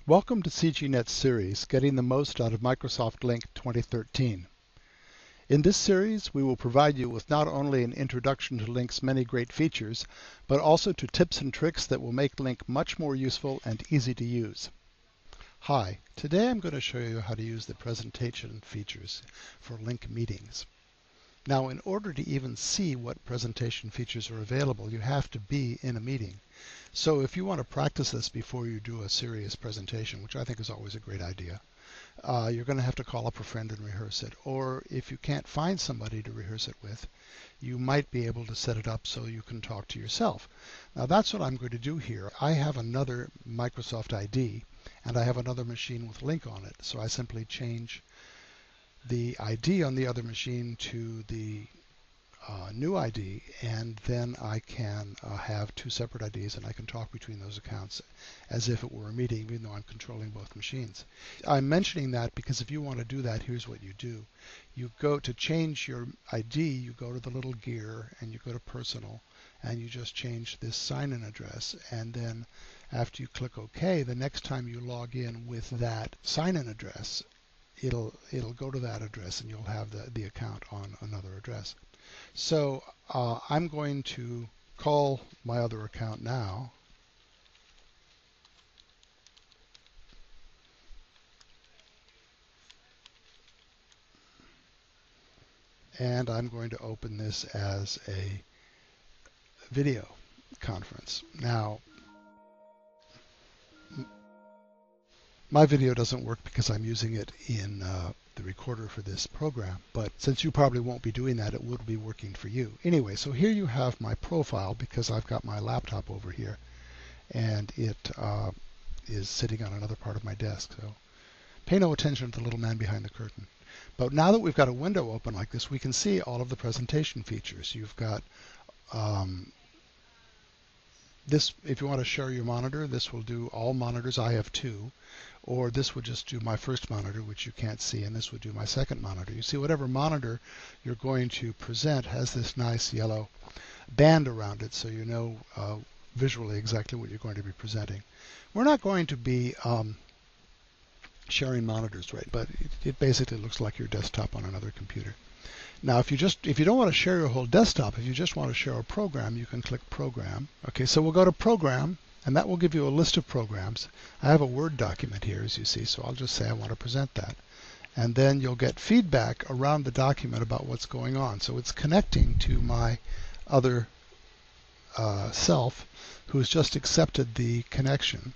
Welcome to CGNet's series, Getting the Most Out of Microsoft Lync 2013. In this series, we will provide you with not only an introduction to Lync's many great features, but also to tips and tricks that will make Lync much more useful and easy to use. Hi, today I'm going to show you how to use the presentation features for Lync meetings. Now, in order to even see what presentation features are available, you have to be in a meeting. So if you want to practice this before you do a serious presentation, which I think is always a great idea, you're going to have to call up a friend and rehearse it. Or if you can't find somebody to rehearse it with, you might be able to set it up so you can talk to yourself. Now that's what I'm going to do here. I have another Microsoft ID, and I have another machine with Lync on it. So I simply change the ID on the other machine to the new ID, and then I can have two separate IDs, and I can talk between those accounts as if it were a meeting, even though I'm controlling both machines. I'm mentioning that because if you want to do that, here's what you do. You go to change your ID, you go to the little gear, and you go to Personal, and you just change this sign-in address, and then after you click OK, the next time you log in with that sign-in address, it'll go to that address, and you'll have the account on another address. So I'm going to call my other account now. And I'm going to open this as a video conference. Now, my video doesn't work because I'm using it in the recorder for this program, but since you probably won't be doing that, it would be working for you. Anyway, so here you have my profile because I've got my laptop over here, and it is sitting on another part of my desk. So pay no attention to the little man behind the curtain. But now that we've got a window open like this, we can see all of the presentation features. You've got this, if you want to share your monitor, this will do all monitors. I have two. Or this would just do my first monitor, which you can't see, and this would do my second monitor. You see, whatever monitor you're going to present has this nice yellow band around it, so you know visually exactly what you're going to be presenting. We're not going to be sharing monitors, right? But it basically looks like your desktop on another computer. Now, if you don't want to share your whole desktop, if you just want to share a program, you can click Program. Okay, so we'll go to Program, and that will give you a list of programs. I have a Word document here, as you see, so I'll just say I want to present that. And then you'll get feedback around the document about what's going on. So it's connecting to my other self, who's just accepted the connection.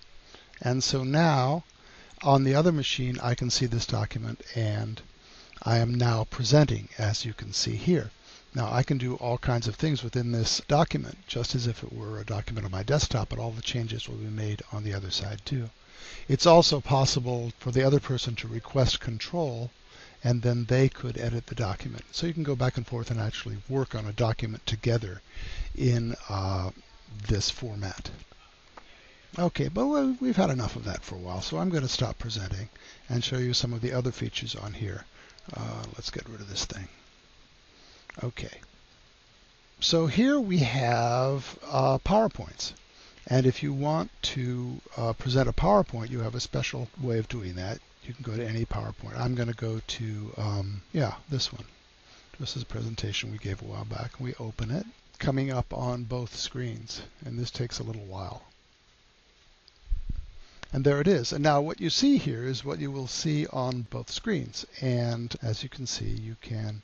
And so now, on the other machine, I can see this document, and I am now presenting, as you can see here. Now, I can do all kinds of things within this document, just as if it were a document on my desktop, but all the changes will be made on the other side too. It's also possible for the other person to request control, and then they could edit the document. So you can go back and forth and actually work on a document together in this format. Okay, but we've had enough of that for a while, so I'm going to stop presenting and show you some of the other features on here. Let's get rid of this thing. Okay, so here we have PowerPoints, and if you want to present a PowerPoint, you have a special way of doing that. You can go to any PowerPoint. I'm going to go to, this one. This is a presentation we gave a while back. We open it, coming up on both screens, and this takes a little while. And there it is. And now what you see here is what you will see on both screens. And as you can see, you can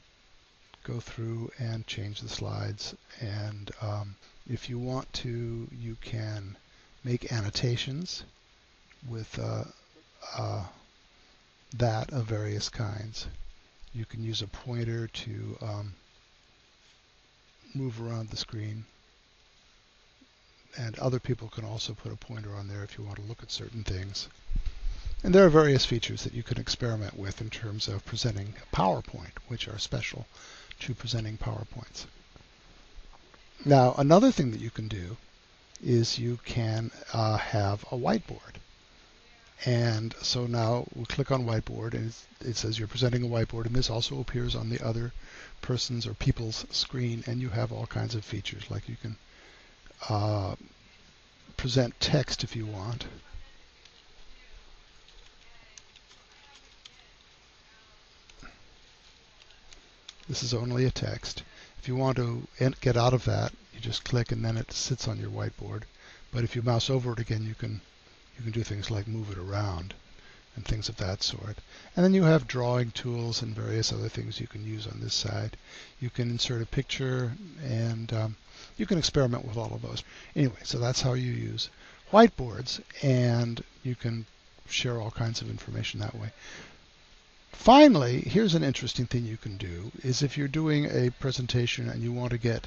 go through and change the slides. And if you want to, you can make annotations with that of various kinds. You can use a pointer to move around the screen. And other people can also put a pointer on there if you want to look at certain things. And there are various features that you can experiment with in terms of presenting PowerPoint, which are special to presenting PowerPoints. Now, another thing that you can do is you can have a whiteboard. And so now we'll click on whiteboard, and it says you're presenting a whiteboard, and this also appears on the other person's or people's screen, and you have all kinds of features, like you can present text if you want. This is only a text. If you want to get out of that, you just click and then it sits on your whiteboard. But if you mouse over it again, you can do things like move it around and things of that sort. And then you have drawing tools and various other things you can use on this side. You can insert a picture, and you can experiment with all of those. Anyway, so that's how you use whiteboards, and you can share all kinds of information that way. Finally, here's an interesting thing you can do, is if you're doing a presentation and you want to get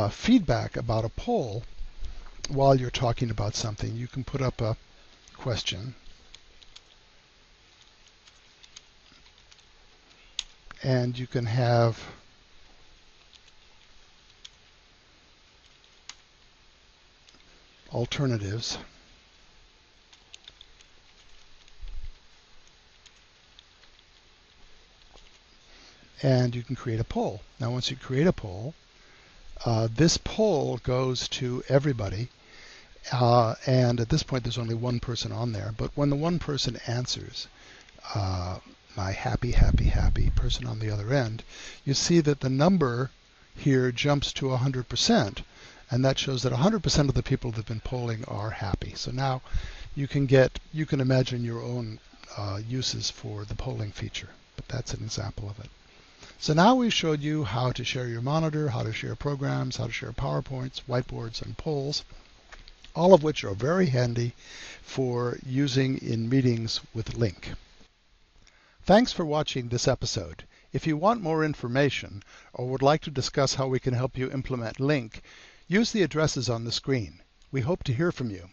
feedback about a poll while you're talking about something, you can put up a question. And you can have alternatives. And you can create a poll. Now, once you create a poll, this poll goes to everybody. And at this point, there's only one person on there. But when the one person answers, my happy, happy, happy person on the other end, you see that the number here jumps to 100%. And that shows that 100% of the people that have been polling are happy. So now you can imagine your own uses for the polling feature. But that's an example of it. So now we've showed you how to share your monitor, how to share programs, how to share PowerPoints, whiteboards, and polls, all of which are very handy for using in meetings with Lync. Thanks for watching this episode. If you want more information or would like to discuss how we can help you implement Lync, use the addresses on the screen. We hope to hear from you.